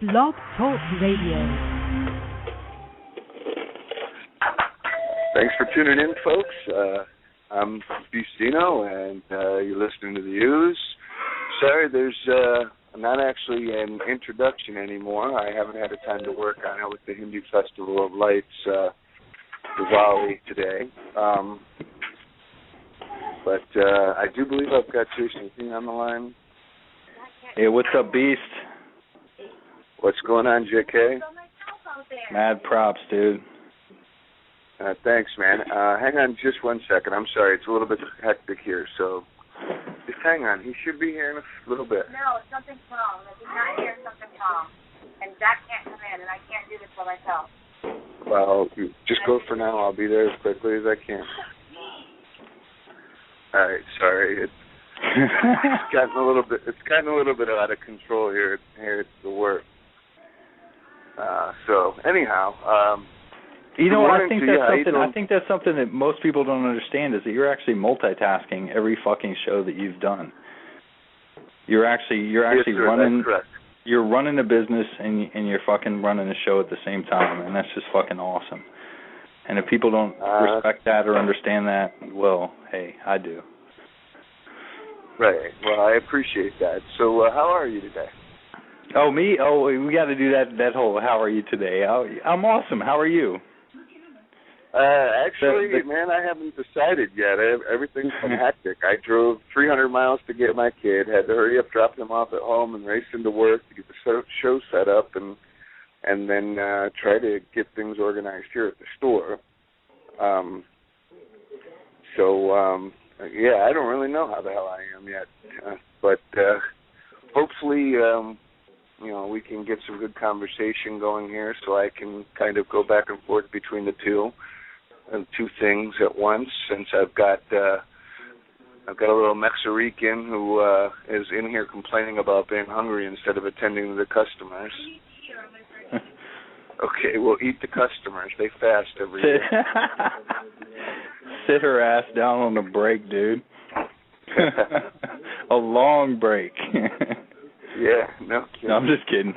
Blog Talk Radio. Thanks for tuning in, folks. I'm Bustino, and you're listening to the Ooze. Sorry, there's not actually an introduction anymore. I haven't had the time to work on it with the Hindu Festival of Lights, Diwali today. But I do believe I've got Jason King on the line. Hey, what's up, Beast? What's going on, JK? Mad props, dude. Thanks, man. Hang on just 1 second. I'm sorry. It's a little bit hectic here, so just hang on. He should be here in a little bit. No, something's wrong. If he's not here, something's wrong. And Zach can't come in, and I can't do this by myself. Well, just go for now. I'll be there as quickly as I can. All right, sorry. It's gotten a little bit. It's gotten a little bit out of control here at the work. So anyhow, you know, I think that's something that most people don't understand is that you're actually multitasking every fucking show that you've done. You're actually yes, sir, running. That's correct. You're running a business and you're fucking running a show at the same time, and that's just fucking awesome. And if people don't respect that or understand that, well, hey, I do. Right. Well, I appreciate that. So, how are you today? Oh, me? Oh, we got to do that whole how are you today. I'm awesome. How are you? Actually, man, I haven't decided yet. Everything's been hectic. I drove 300 miles to get my kid, had to hurry up, drop him off at home, and race into work to get the show set up, and then try to get things organized here at the store. Yeah, I don't really know how the hell I am yet, but hopefully, we can get some good conversation going here, so I can kind of go back and forth between the two things at once. Since I've got a little Mexican who is in here complaining about being hungry instead of attending to the customers. Okay, we'll eat the customers. They fast every day. Sit her ass down on a break, dude. A long break. Yeah, no kidding. No, I'm just kidding.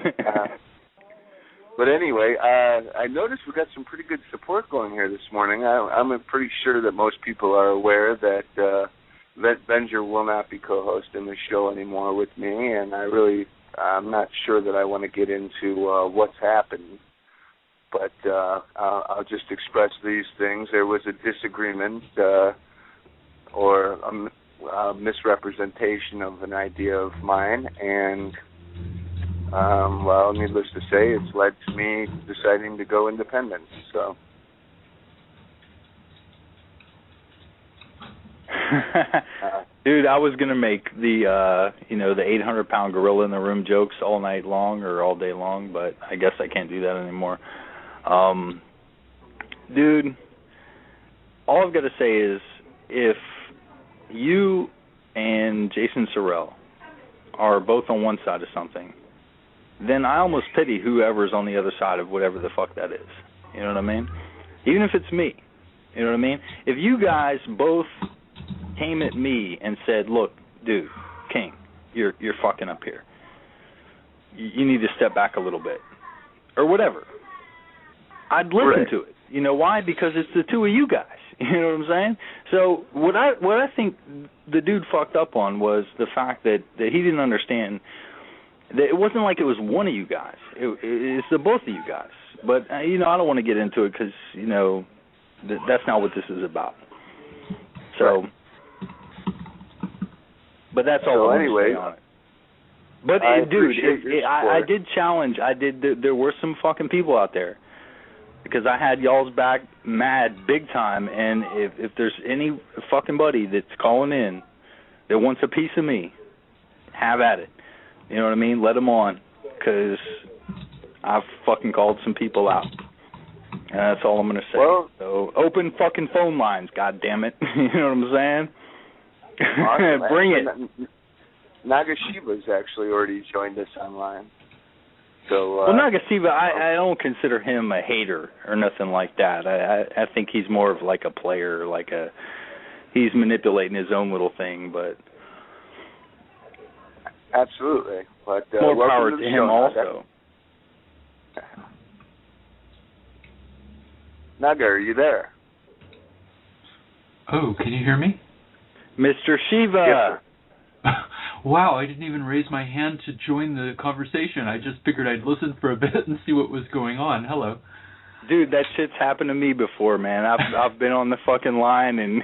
But anyway, I noticed we got some pretty good support going here this morning. I'm pretty sure that most people are aware that Venger will not be co-hosting the show anymore with me, and I'm not sure that I want to get into what's happened. But I'll just express these things. There was a disagreement or a misrepresentation of an idea of mine, and, needless to say, it's led to me deciding to go independent. So, dude, I was gonna make the 800-pound gorilla in the room jokes all night long or all day long, but I guess I can't do that anymore. Dude, all I've got to say is if you and Jason Sorrell are both on one side of something, then I almost pity whoever's on the other side of whatever the fuck that is. You know what I mean? Even if it's me. You know what I mean? If you guys both came at me and said, look, dude, King, you're fucking up here. You need to step back a little bit. Or whatever. I'd listen to it. You know why? Because it's the two of you guys. You know what I'm saying? So what I think the dude fucked up on was the fact that he didn't understand that it wasn't like it was one of you guys. It's the both of you guys. But, I don't want to get into it because, that's not what this is about. So, but that's all I want to say on it. But, dude, I did challenge. There were some fucking people out there. Because I had y'all's back mad big time, and if there's any fucking buddy that's calling in that wants a piece of me, have at it. You know what I mean? Let them on, because I've fucking called some people out. And that's all I'm going to say. Well, so open fucking phone lines, goddammit. You know what I'm saying? Awesome. Bring it. Nagasiva's actually already joined us online. So, Nagasiva, I don't consider him a hater or nothing like that. I think he's more of like a player, he's manipulating his own little thing, but absolutely. But more power to him also. Naga, are you there? Oh, can you hear me? Mr. Shiva. Yes, Wow, I didn't even raise my hand to join the conversation. I just figured I'd listen for a bit and see what was going on. Hello. Dude, that shit's happened to me before, man. I've been on the fucking line, and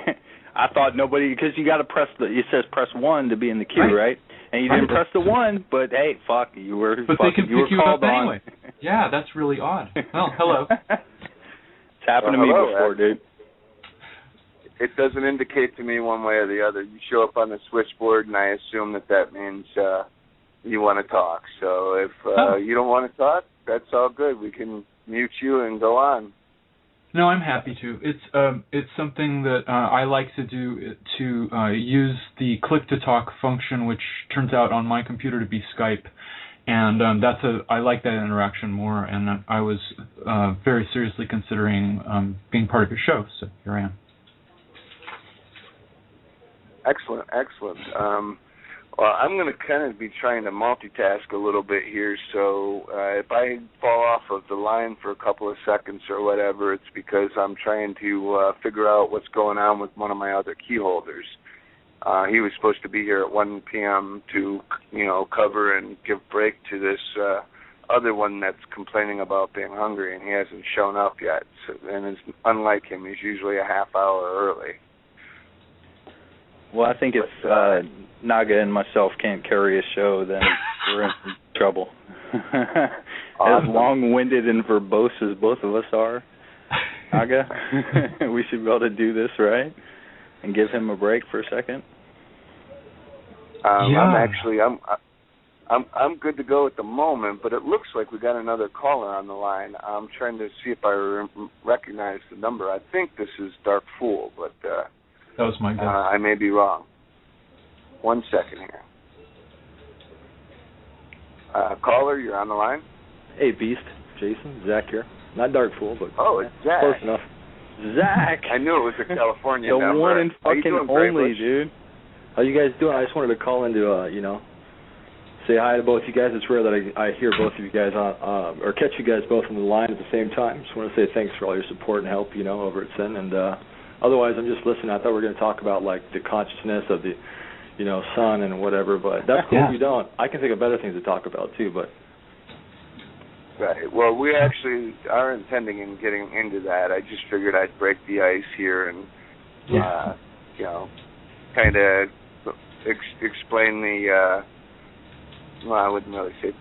I thought nobody, because you got to press it says press 1 to be in the queue, right? And you didn't press the 1, but hey, fuck, you were But they can pick you called up on. anyway. Yeah, that's really odd. Well, hello. It's happened to me before, dude. It doesn't indicate to me one way or the other. You show up on the switchboard, and I assume that means you want to talk. So if you don't want to talk, that's all good. We can mute you and go on. No, I'm happy to. It's something that I like to do, to use the click to talk function, which turns out on my computer to be Skype, and I like that interaction more. And I was very seriously considering being part of your show, so here I am. Excellent. Well, I'm going to kind of be trying to multitask a little bit here, so if I fall off of the line for a couple of seconds or whatever, it's because I'm trying to figure out what's going on with one of my other key holders. He was supposed to be here at 1 p.m. to, cover and give break to this other one that's complaining about being hungry, and he hasn't shown up yet. So, and it's unlike him, he's usually a half hour early. Well, I think if Naga and myself can't carry a show, then we're in trouble. As long-winded and verbose as both of us are, Naga, we should be able to do this, right? And give him a break for a second. Yeah. I'm good to go at the moment, but it looks like we got another caller on the line. I'm trying to see if I recognize the number. I think this is Dark Fool, but that was my guess. I may be wrong. 1 second here. Caller, you're on the line. Hey, Beast, Jason, Zach here. Not Dark Fool, but it's Zach. Close enough. Zach. I knew it was a California the number. One and fucking only, dude. How you guys doing? I just wanted to call in to, say hi to both you guys. It's rare that I hear both of you guys on, or catch you guys both on the line at the same time. Just want to say thanks for all your support and help, over at Sin. And otherwise, I'm just listening. I thought we were going to talk about, the consciousness of the, sun and whatever, but that's cool if you don't. I can think of better things to talk about, too, but... Right. Well, we actually are intending in getting into that. I just figured I'd break the ice here and, kind of explain the, I wouldn't really say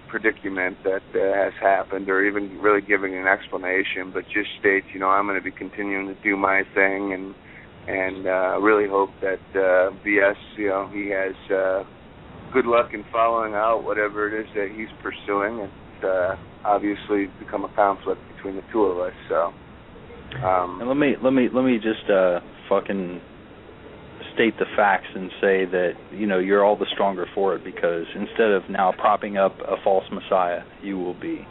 predicament that has happened, or even really giving an explanation, but just state, I'm going to be continuing to do my thing, and really hope that BS, he has good luck in following out whatever it is that he's pursuing. It's obviously become a conflict between the two of us. So, and let me just fucking state the facts and say that you're all the stronger for it, because instead of now propping up a false messiah, you will be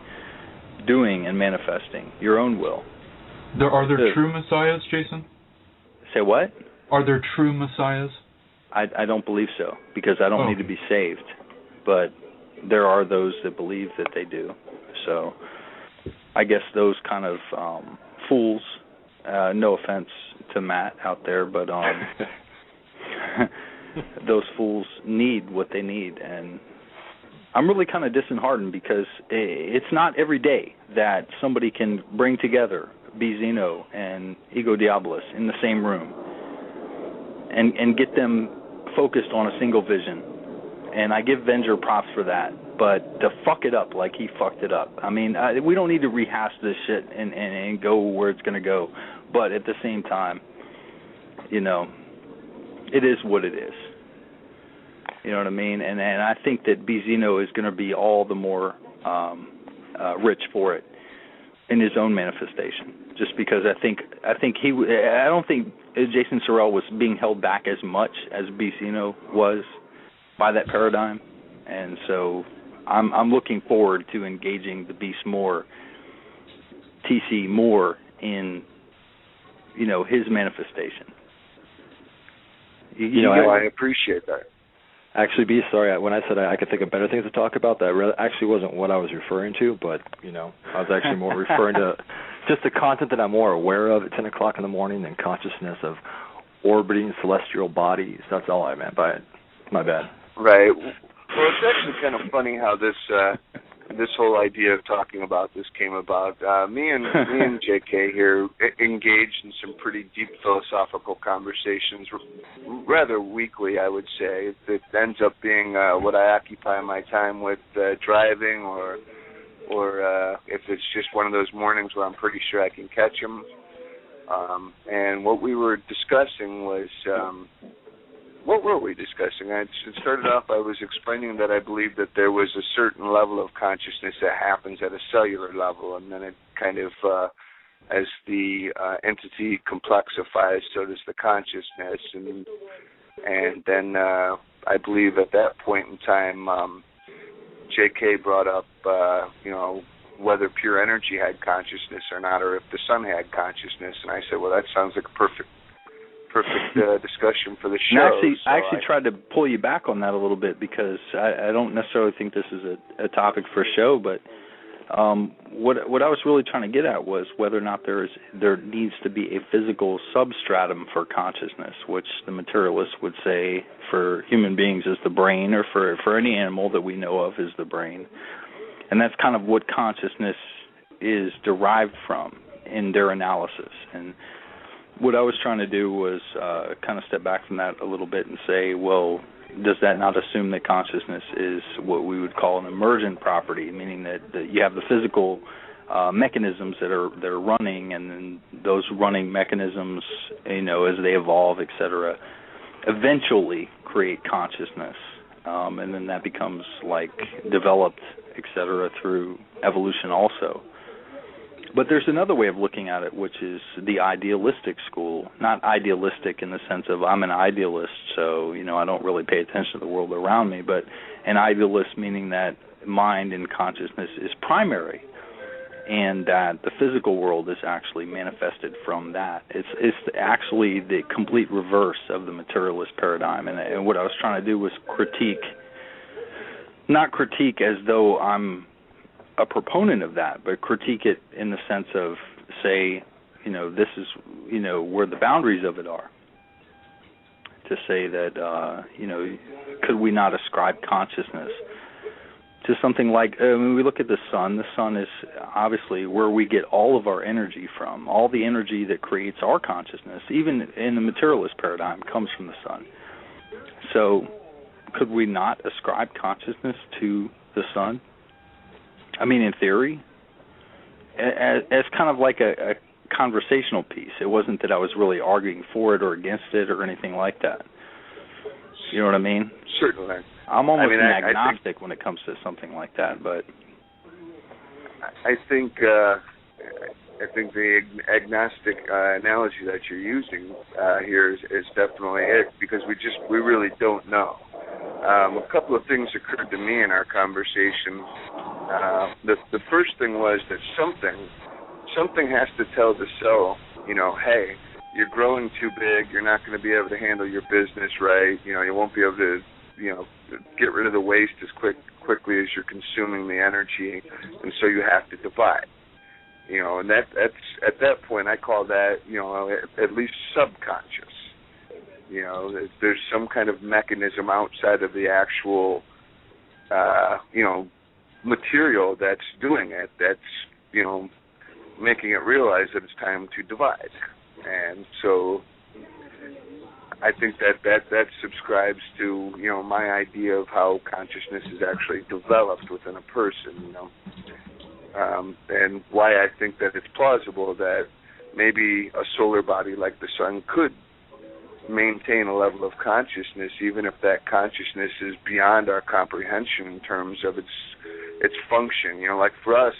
doing and manifesting your own will. Are there true messiahs, Jason? Say what? Are there true messiahs? I don't believe so, because I don't need to be saved, but there are those that believe that they do. So I guess those kind of fools, no offense to Matt out there, but those fools need what they need, and I'm really kind of disheartened, because it's not every day that somebody can bring together Bizino and Ego Diabolus in the same room and get them focused on a single vision. And I give Venger props for that, but to fuck it up like he fucked it up, I mean, we don't need to rehash this shit and go where it's going to go, but at the same time, it is what it is. You know what I mean? And I think that Bizino is going to be all the more rich for it in his own manifestation. Just because I don't think Jason Sorrell was being held back as much as Bizino was by that paradigm, and so I'm looking forward to engaging the Beast more, TC more in his manifestation. I appreciate that. Actually, B, sorry, when I said I could think of better things to talk about, that actually wasn't what I was referring to, but, I was actually more referring to just the content that I'm more aware of at 10 o'clock in the morning than consciousness of orbiting celestial bodies. That's all I meant by it. My bad. Right. Well, it's actually kind of funny how this whole idea of talking about this came about. Me and JK here engaged in some pretty deep philosophical conversations, rather weekly, I would say. It ends up being what I occupy my time with driving, or if it's just one of those mornings where I'm pretty sure I can catch him. And what we were discussing was, what were we discussing? It started off, I was explaining that I believe that there was a certain level of consciousness that happens at a cellular level, and then it kind of, as the entity complexifies, so does the consciousness. And then I believe at that point in time, JK brought up, whether pure energy had consciousness or not, or if the sun had consciousness. And I said, well, that sounds like a perfect discussion for the show. And I actually tried to pull you back on that a little bit, because I don't necessarily think this is a topic for a show, but what I was really trying to get at was whether or not there needs to be a physical substratum for consciousness, which the materialists would say for human beings is the brain, or for any animal that we know of is the brain. And that's kind of what consciousness is derived from in their analysis. And what I was trying to do was kind of step back from that a little bit and say, well, does that not assume that consciousness is what we would call an emergent property, meaning that you have the physical mechanisms that are running, and then those running mechanisms, as they evolve, et cetera, eventually create consciousness, and then that becomes like developed, et cetera, through evolution also. But there's another way of looking at it, which is the idealistic school. Not idealistic in the sense of I'm an idealist, so, I don't really pay attention to the world around me, but an idealist meaning that mind and consciousness is primary, and that the physical world is actually manifested from that. It's actually the complete reverse of the materialist paradigm. And what I was trying to do was not critique as though I'm a proponent of that, but critique it in the sense of, say, this is, where the boundaries of it are. To say that, could we not ascribe consciousness to something like, when we look at the sun is obviously where we get all of our energy from. All the energy that creates our consciousness, even in the materialist paradigm, comes from the sun. So could we not ascribe consciousness to the sun? I mean, in theory, as kind of like a conversational piece. It wasn't that I was really arguing for it or against it or anything like that. You know what I mean? Certainly. I'm almost an agnostic when it comes to something like that, but I think the agnostic analogy that you're using here is definitely it, because we really don't know. A couple of things occurred to me in our conversation. The first thing was that something has to tell the cell, hey, you're growing too big, you're not going to be able to handle your business right, you won't be able to, get rid of the waste as quickly as you're consuming the energy, and so you have to divide. And that's at that point I call that, at least subconscious. There's some kind of mechanism outside of the actual, material that's doing it, that's, making it realize that it's time to divide. And so I think that subscribes to, my idea of how consciousness is actually developed within a person, and why I think that it's plausible that maybe a solar body like the sun could maintain a level of consciousness, even if that consciousness is beyond our comprehension in terms of its function. Like for us,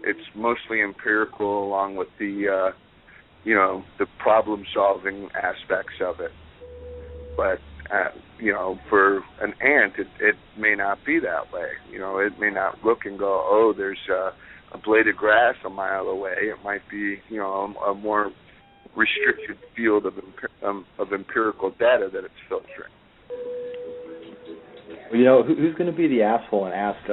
it's mostly empirical, along with the the problem-solving aspects of it. But for an ant, it may not be that way. It may not look and go, oh, there's a blade of grass a mile away. It might be, a more restricted field of empirical data that it's filtering. Who's going to be the asshole and ask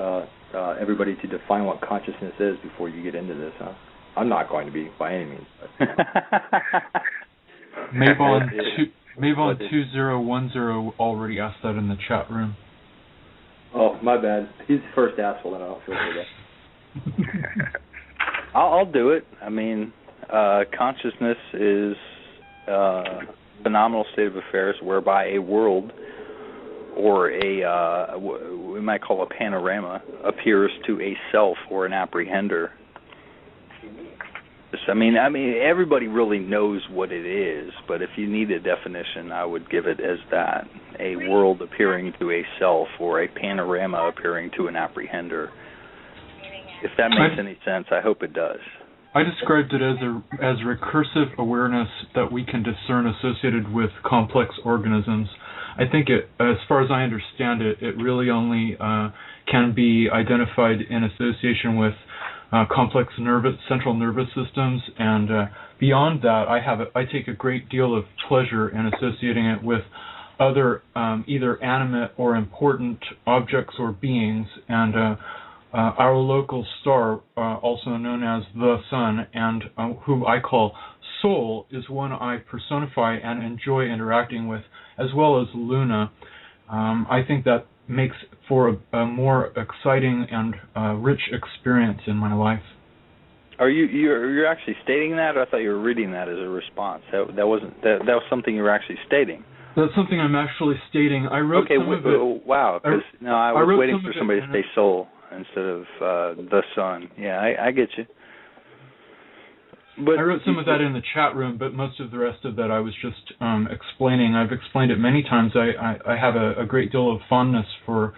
everybody to define what consciousness is before you get into this, huh? I'm not going to be by any means. Mavon2010 already asked that in the chat room. Oh, my bad. He's the first asshole, and I don't feel good. I'll do it. I mean, consciousness is a phenomenal state of affairs whereby a world, or we might call a panorama, appears to a self or an apprehender. I mean, everybody really knows what it is, but if you need a definition, I would give it as that: a world appearing to a self or a panorama appearing to an apprehender. If that makes any sense, I hope it does. I described it as recursive awareness that we can discern associated with complex organisms. I think it, as far as I understand it, it really only can be identified in association with complex central nervous systems, and beyond that, I take a great deal of pleasure in associating it with other either animate or important objects or beings, and our local star, also known as the Sun, and who I call Soul, is one I personify and enjoy interacting with, as well as Luna. I think that makes for a more exciting and rich experience in my life. Are you're actually stating that, or I thought you were reading that as a response? That was something you were actually stating. That's something I'm actually stating. I wrote some of it. Wow, because I was waiting for somebody to say Soul instead of the Sun. Yeah, I get you. But I wrote some of that in the chat room, but most of the rest of that I was just explaining. I've explained it many times. I have a great deal of fondness for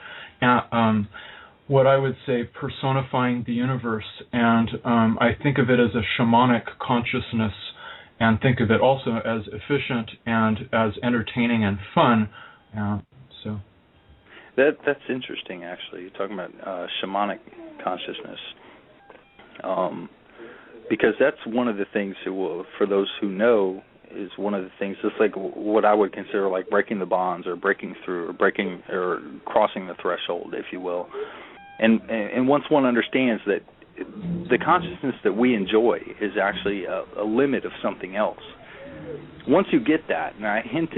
what I would say personifying the universe, and I think of it as a shamanic consciousness, and think of it also as efficient and as entertaining and fun. So that's interesting, actually. You're talking about shamanic consciousness. Because that's one of the things, for those who know, is one of the things, just like what I would consider like breaking the bonds or breaking through or crossing the threshold, if you will. And once one understands that the consciousness that we enjoy is actually a limit of something else. Once you get that, and I hint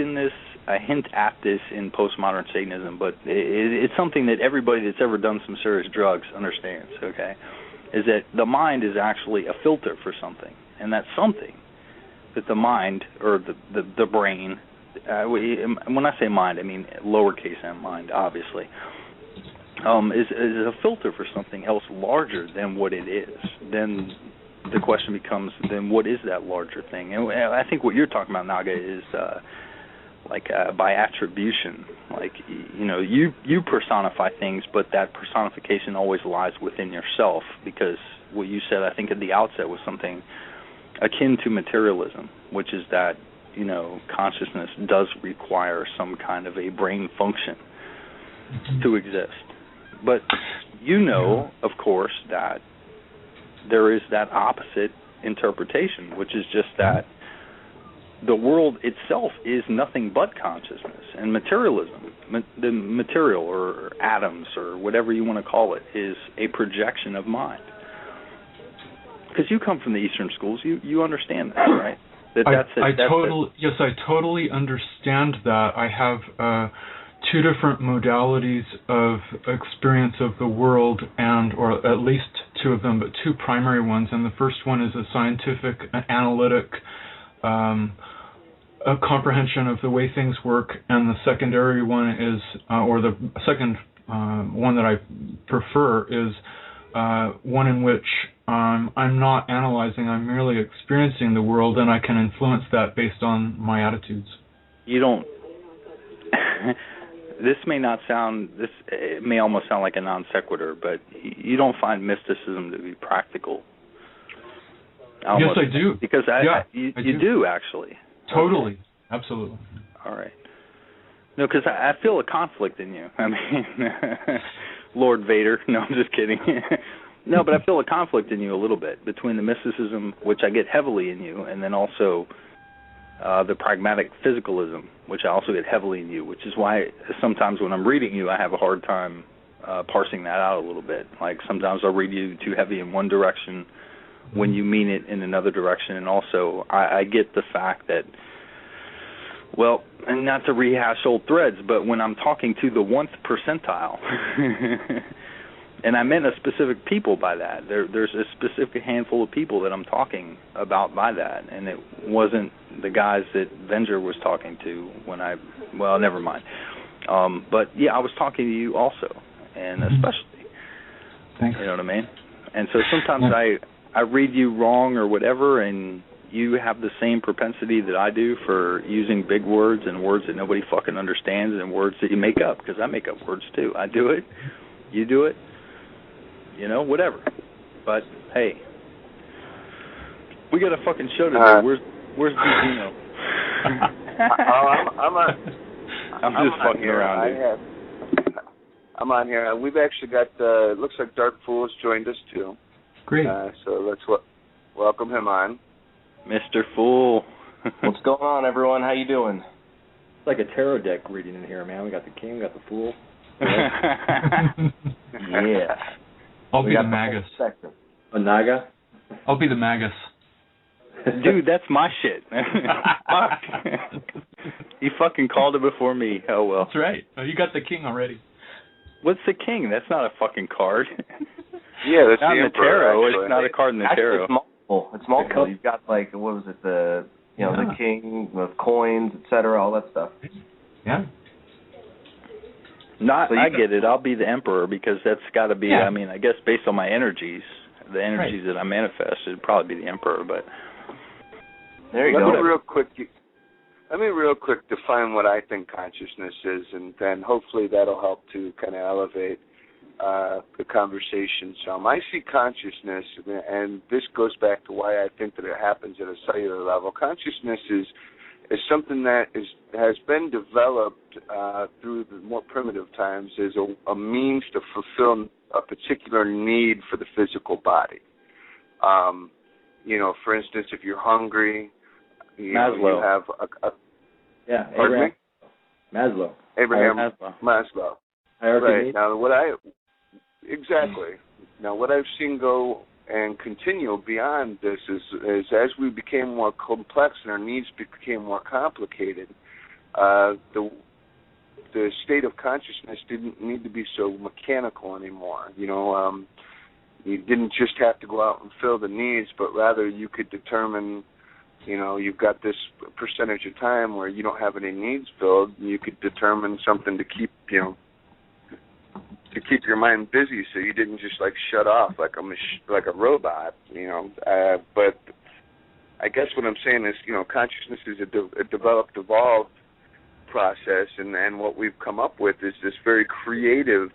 at this in postmodern Satanism, but it's something that everybody that's ever done some serious drugs understands, okay? Is that the mind is actually a filter for something, and that something that the mind or the brain, when I say mind, I mean lowercase m mind, obviously, is a filter for something else larger than what it is. Then the question becomes, then what is that larger thing? And I think what you're talking about, Naga, is by attribution. Like, you personify things, but that personification always lies within yourself, because what you said, I think, at the outset was something akin to materialism, which is that, consciousness does require some kind of a brain function to exist. But of course, that there is that opposite interpretation, which is just that the world itself is nothing but consciousness, and materialism, the material or atoms or whatever you want to call it, is a projection of mind. Because you come from the Eastern schools, you understand that, right? Yes, I totally understand that. I have two different modalities of experience of the world, or at least two of them, but two primary ones. And the first one is a scientific, analytic a comprehension of the way things work, and the secondary one is, or the second one that I prefer is one in which I'm not analyzing, I'm merely experiencing the world, and I can influence that based on my attitudes. You don't... It may almost sound like a non sequitur, but you don't find mysticism to be practical. Yes, I do. Because you do, actually. Totally. Okay. Absolutely. All right. No, because I feel a conflict in you. I mean, Lord Vader. No, I'm just kidding. No, but I feel a conflict in you a little bit between the mysticism, which I get heavily in you, and then also the pragmatic physicalism, which I also get heavily in you, which is why sometimes when I'm reading you, I have a hard time parsing that out a little bit. Like sometimes I'll read you too heavy in one direction, when you mean it in another direction. And also, I get the fact that, well, and not to rehash old threads, but when I'm talking to the 1th percentile, and I meant a specific people by that. There's a specific handful of people that I'm talking about by that, and it wasn't the guys that Venger was talking to well, never mind. But, yeah, I was talking to you also, and especially. Thanks. You know what I mean? And so sometimes I read you wrong or whatever, and you have the same propensity that I do for using big words and words that nobody fucking understands and words that you make up, because I make up words too. I do it. You do it. You know, whatever. But, hey, we got a fucking show today. Where's Dino? I'm just fucking around, dude. I'm on here. We've actually got, it looks like Dark Fool has joined us too. Great. So let's welcome him on. Mr. Fool. What's going on, everyone? How you doing? It's like a tarot deck reading in here, man. We got the king, we got the fool. Yeah. I'll be the magus. A naga? I'll be the magus. Dude, that's my shit. Fuck. You fucking called it before me. Oh, well. That's right. Oh, you got the king already. What's the king? That's not a fucking card. Yeah, that's not the in the tarot. Actually. It's not a card in the tarot. It's multiple. You've got, like, what was it, the king with coins, etc., all that stuff. Yeah. I get it. I'll be the emperor, because that's got to be, I mean, I guess based on my energies, the energies that I manifest, it'd probably be the emperor, but... There you go. Let me real quick define what I think consciousness is, and then hopefully that'll help to kind of elevate the conversation some. I see consciousness, and this goes back to why I think that it happens at a cellular level. Consciousness is something that has been developed through the more primitive times as a means to fulfill a particular need for the physical body. For instance, if you're hungry, you have Abraham Maslow. Abraham Maslow. Hierarchy. Right. Now, what I've seen go and continue beyond this is as we became more complex and our needs became more complicated, the state of consciousness didn't need to be so mechanical anymore. You didn't just have to go out and fill the needs, but rather you could determine, you've got this percentage of time where you don't have any needs filled, and you could determine something to keep your mind busy, so you didn't just shut off like a robot, But I guess what I'm saying is, consciousness is a developed, evolved process, and what we've come up with is this very creative,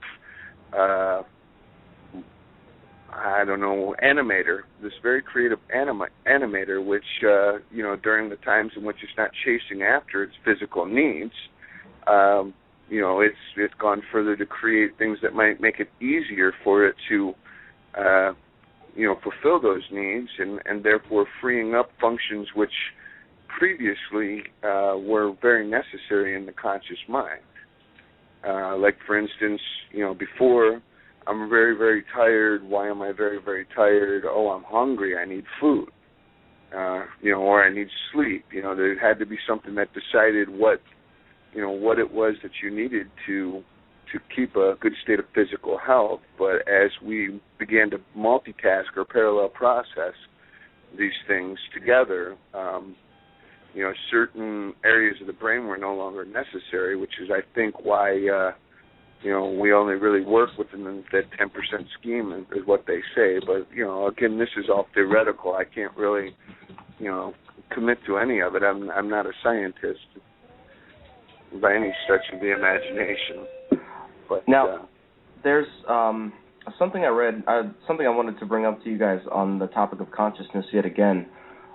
animator. This very creative animator, which during the times in which it's not chasing after its physical needs. It's gone further to create things that might make it easier for it to, fulfill those needs, and therefore freeing up functions which previously were very necessary in the conscious mind. Like, for instance, before, I'm very, very tired. Why am I very, very tired? Oh, I'm hungry. I need food. Or I need sleep. There had to be something that decided what it was that you needed to keep a good state of physical health. But as we began to multitask or parallel process these things together, certain areas of the brain were no longer necessary, which is, I think, why, we only really work within that 10% scheme is what they say. But, again, this is all theoretical. I can't really, commit to any of it. I'm not a scientist by any stretch of the imagination. But now, there's something I read, something I wanted to bring up to you guys on the topic of consciousness yet again,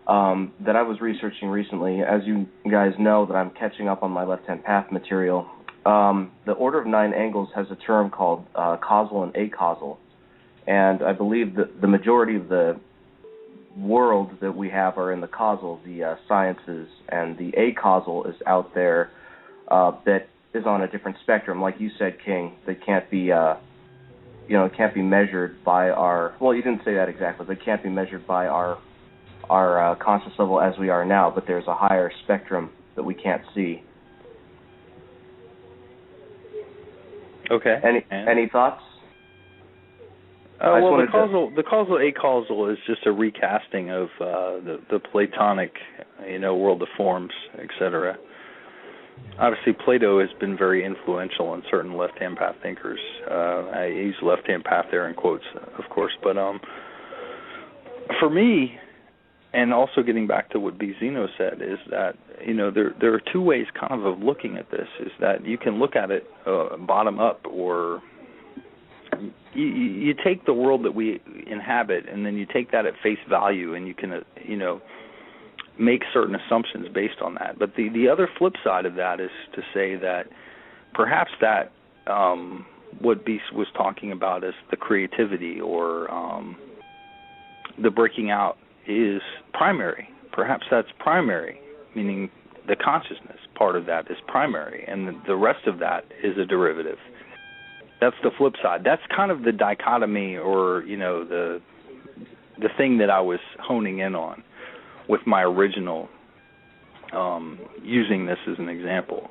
that I was researching recently. As you guys know, that I'm catching up on my left-hand path material. The Order of Nine Angles has a term called causal and acausal, and I believe that the majority of the world that we have are in the causal, the sciences, and the acausal is out there that is on a different spectrum. Like you said, King, that can't be, it can't be measured by our. Well, you didn't say that exactly, but it can't be measured by our conscious level as we are now. But there's a higher spectrum that we can't see. Okay. Any thoughts? Well, the causal acausal is just a recasting of the Platonic, world of forms, etc. Obviously, Plato has been very influential in certain left-hand path thinkers. I use left-hand path there in quotes, of course, but for me, and also getting back to what B. Zeno said, is that there are two ways kind of looking at this. Is that you can look at it bottom up, or you take the world that we inhabit, and then you take that at face value, and you can make certain assumptions based on that. But the other flip side of that is to say that perhaps that what Beast was talking about is the creativity or the breaking out is primary. Perhaps that's primary, meaning the consciousness part of that is primary, and the rest of that is a derivative. That's the flip side. That's kind of the dichotomy, or the thing that I was honing in on with my original using this as an example,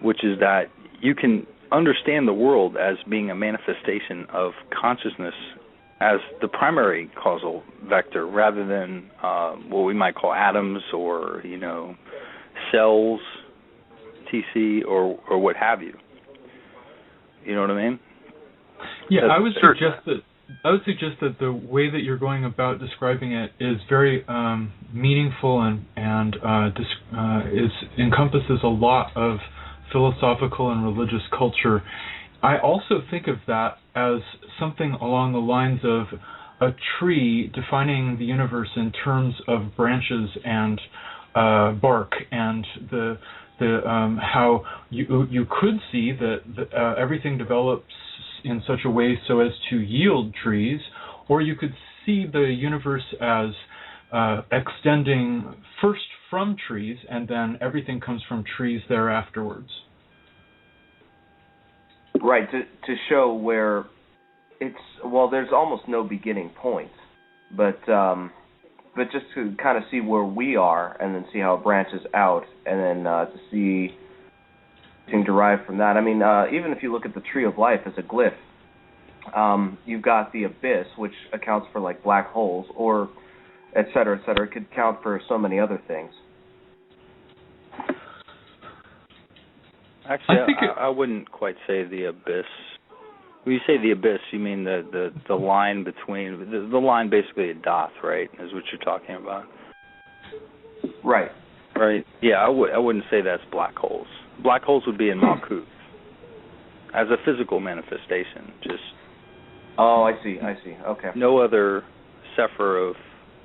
which is that you can understand the world as being a manifestation of consciousness as the primary causal vector, rather than what we might call atoms or cells, TC, or what have you. You know what I mean? Yeah, I would suggest that the way that you're going about describing it is very meaningful and encompasses a lot of philosophical and religious culture. I also think of that as something along the lines of a tree defining the universe in terms of branches and bark, and the how you could see that everything develops in such a way so as to yield trees, or you could see the universe as extending first from trees, and then everything comes from trees there afterwards. Right, to show where there's almost no beginning point, but just to kind of see where we are, and then see how it branches out, and then to see anything derived from that. I mean, even if you look at the tree of life as a glyph, you've got the abyss, which accounts for like black holes, or et cetera, et cetera. It could count for so many other things. Actually, I wouldn't quite say the abyss. When you say the abyss, you mean the line between the line, basically a doth, right? Is what you're talking about. Right. Right. Yeah, I wouldn't say that's black holes. Black holes would be in Malkuth as a physical manifestation. Just. Oh, I see. Okay. No other Sephiroth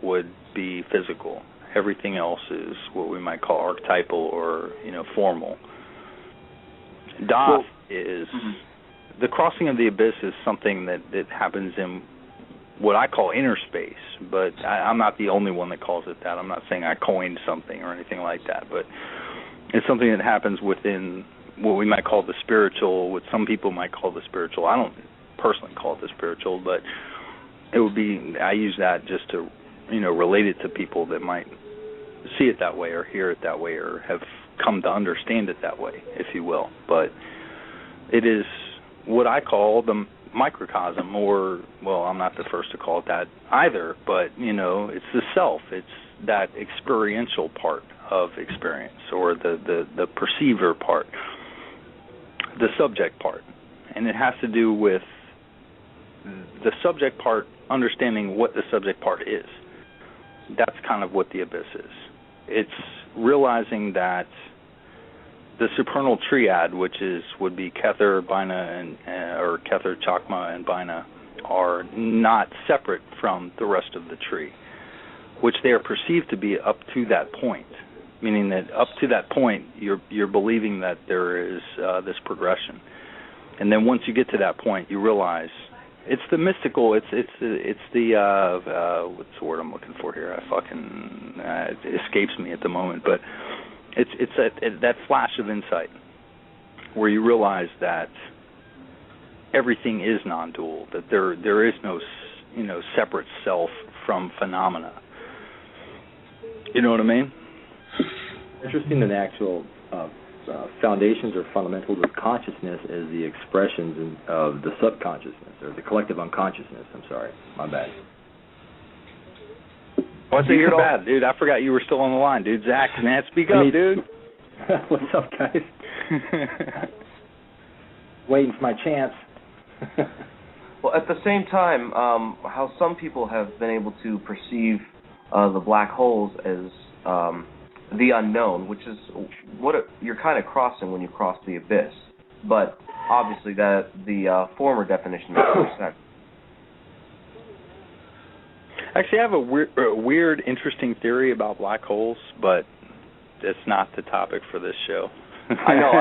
would be physical. Everything else is what we might call archetypal or formal. Doth is the crossing of the abyss is something that happens in what I call inner space, but I'm not the only one that calls it that. I'm not saying I coined something or anything like that, but it's something that happens within what we might call the spiritual, what some people might call the spiritual. I don't personally call it the spiritual, but it would be, I use that just to, relate it to people that might see it that way or hear it that way or have come to understand it that way, if you will. But it is what I call the microcosm, or, well, I'm not the first to call it that either, but, it's the self. It's that experiential part of experience, or the perceiver part, the subject part. And it has to do with the subject part understanding what the subject part is. That's kind of what the abyss is. It's realizing that the supernal triad, which would be Kether, Bina, or Kether, Chakma, and Bina, are not separate from the rest of the tree, which they are perceived to be up to that point. Meaning that up to that point, you're believing that there is this progression, and then once you get to that point, you realize it's the mystical. It's the what's the word I'm looking for here? It escapes me at the moment, but it's that flash of insight where you realize that everything is non-dual, that there is no, separate self from phenomena. You know what I mean? Interesting that the actual foundations or fundamentals of consciousness is the expressions of the subconsciousness, or the collective unconsciousness. I'm sorry, my bad. What's your bad, dude? I forgot you were still on the line, dude. Zach, man, speak up, dude. What's up, guys? Waiting for my chance. Well, at the same time, how some people have been able to perceive the black holes as the unknown, which is what you're kind of crossing when you cross the abyss. But obviously, that the former definition makes more sense. Actually, I have a weird, interesting theory about black holes, but it's not the topic for this show. I know.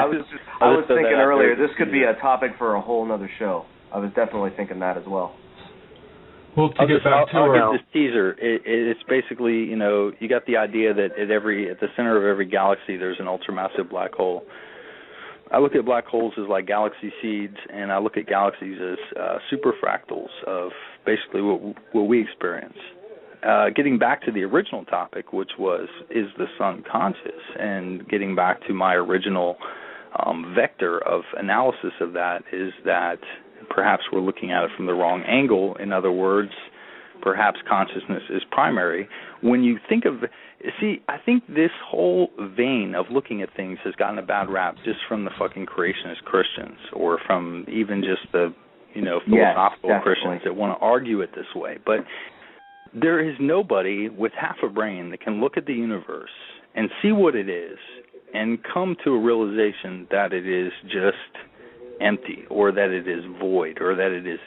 I was thinking earlier this could be a topic for a whole other show. I was definitely thinking that as well. Well, to get back to I'll give this teaser. It's basically, you got the idea that at the center of every galaxy there's an ultramassive black hole. I look at black holes as like galaxy seeds, and I look at galaxies as superfractals of basically what we experience. Getting back to the original topic, which was, is the sun conscious? And getting back to my original vector of analysis of that is that perhaps we're looking at it from the wrong angle. In other words, perhaps consciousness is primary. When you think of, I think this whole vein of looking at things has gotten a bad rap just from the fucking creationist Christians, or from even just the, philosophical Christians that want to argue it this way. But there is nobody with half a brain that can look at the universe and see what it is and come to a realization that it is just empty, or that it is void, or that it is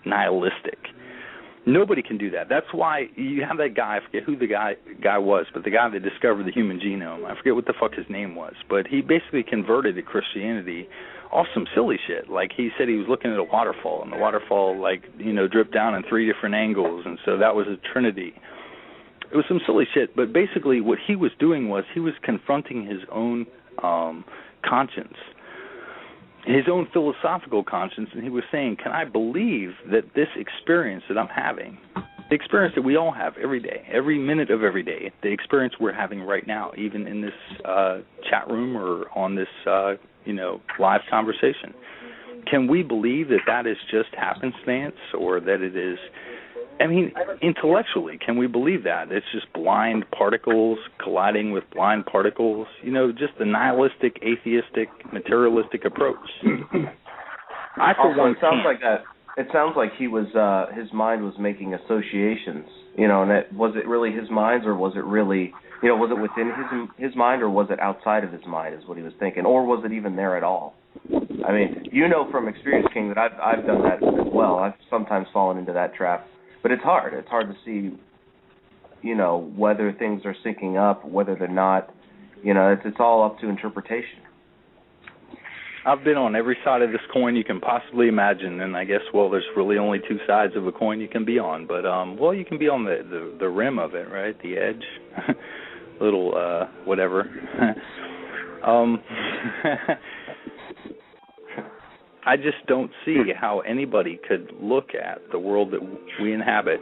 nihilistic. Nobody can do that. That's why you have that guy, I forget who the guy was, but the guy that discovered the human genome, I forget what the fuck his name was, but he basically converted to Christianity off some silly shit. Like, he said he was looking at a waterfall, and the waterfall, dripped down in 3 different angles, and so that was a trinity. It was some silly shit, but basically what he was doing was he was confronting his own conscience, his own philosophical conscience, and he was saying, can I believe that this experience that I'm having, the experience that we all have every day, every minute of every day, the experience we're having right now, even in this chat room or on this, live conversation, can we believe that that is just happenstance, or that it is, intellectually, can we believe that? It's just blind particles colliding with blind particles, just the nihilistic, atheistic, materialistic approach. I, for one, it sounds like he was, his mind was making associations, and was it really his mind, or was it really, was it within his mind, or was it outside of his mind, is what he was thinking, or was it even there at all? From experience, King, that I've done that as well. I've sometimes fallen into that trap. But it's hard. It's hard to see, whether things are syncing up, whether they're not. It's all up to interpretation. I've been on every side of this coin you can possibly imagine, and I guess, there's really only 2 sides of a coin you can be on. But, you can be on the rim of it, right? The edge. Little, whatever. I just don't see how anybody could look at the world that we inhabit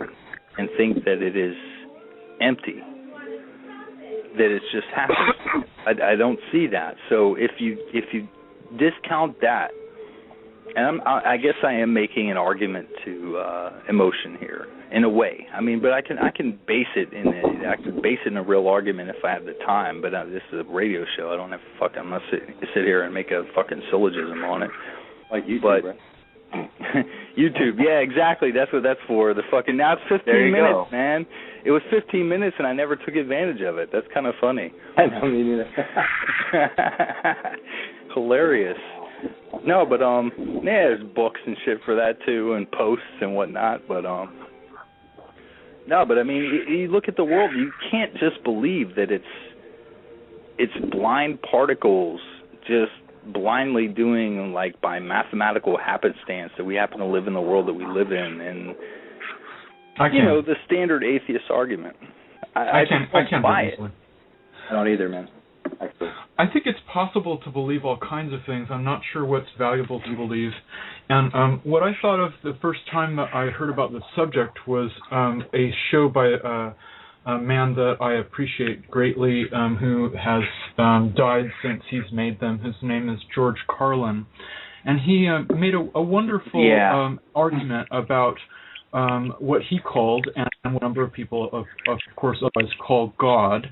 and think that it is empty, that it's just happening. I don't see that. So if you discount that, and I guess I am making an argument to emotion here in a way. But I can base it in a real argument if I have the time. But this is a radio show. I don't have I'm not sit here and make a fucking syllogism on it. Like YouTube, right? YouTube, yeah, exactly. That's what that's for. Now it's 15 minutes, man. It was 15 minutes, and I never took advantage of it. That's kind of funny. I know, me neither. Hilarious. No, but there's books and shit for that too, and posts and whatnot. But you look at the world. You can't just believe that it's blind particles just blindly doing, by mathematical happenstance, that we happen to live in the world that we live in, and the standard atheist argument. I can't buy it. I don't either, man. actually? I think it's possible to believe all kinds of things. I'm not sure what's valuable to believe. And what I thought of the first time that I heard about the subject was a show by a man that I appreciate greatly, who has died since he's made them. His name is George Carlin. And he made a wonderful argument about what he called, and what a number of people, of course, otherwise call God.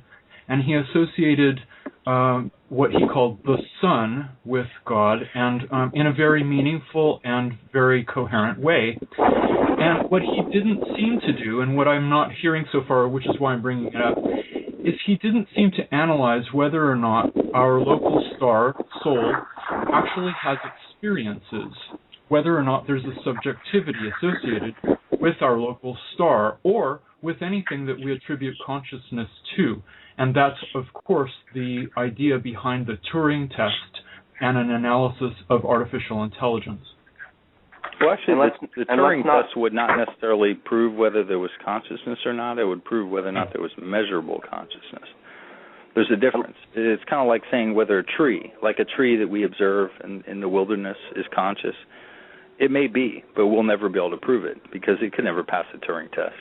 And he associated what he called the Son with God, and in a very meaningful and very coherent way. And what he didn't seem to do, and what I'm not hearing so far, which is why I'm bringing it up, is he didn't seem to analyze whether or not our local star, Sol, actually has experiences, whether or not there's a subjectivity associated with our local star, or with anything that we attribute consciousness to. And that's, of course, the idea behind the Turing test and an analysis of artificial intelligence. Well, actually, the Turing test would not necessarily prove whether there was consciousness or not. It would prove whether or not there was measurable consciousness. There's a difference. It's kind of like saying whether a tree that we observe in the wilderness, is conscious. It may be, but we'll never be able to prove it because it could never pass the Turing test.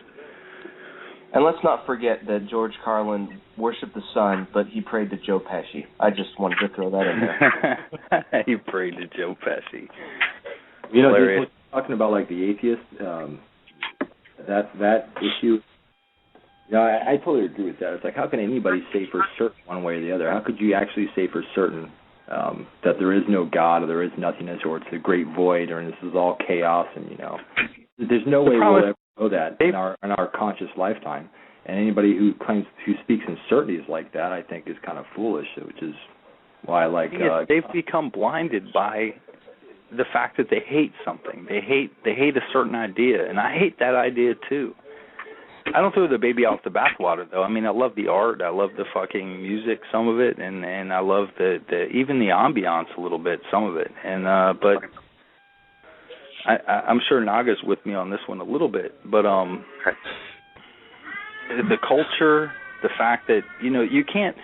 And let's not forget that George Carlin worshipped the sun, but he prayed to Joe Pesci. I just wanted to throw that in there. He prayed to Joe Pesci. You know, just talking about like the atheist, that issue. Yeah, I totally agree with that. It's like, how can anybody say for certain one way or the other? How could you actually say for certain that there is no God, or there is nothingness, or it's the great void, or this is all chaos, and there's no way we'll ever know that in our conscious lifetime. And anybody who speaks in certainties like that, I think, is kind of foolish, which is why I like. They've become blinded by the fact that they hate something. They hate a certain idea, and I hate that idea too. I don't throw the baby out the bathwater, though. I mean, I love the art, I love the fucking music, some of it, and I love the even the ambiance a little bit, some of it. And but I'm sure Naga's with me on this one a little bit. But the culture, the fact that you can't.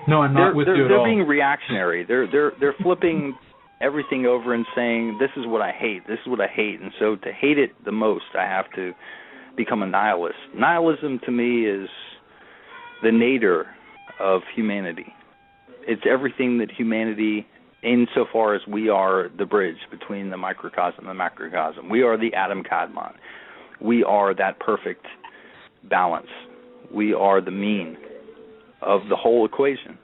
No, I'm not with you at all. They're being reactionary. They're flipping everything over and saying, this is what I hate, this is what I hate. And so to hate it the most, I have to become a nihilist. Nihilism to me is the nadir of humanity. It's everything that humanity, insofar as we are the bridge between the microcosm and the macrocosm. We are the atom kadmon. We are that perfect balance. We are the mean of the whole equation.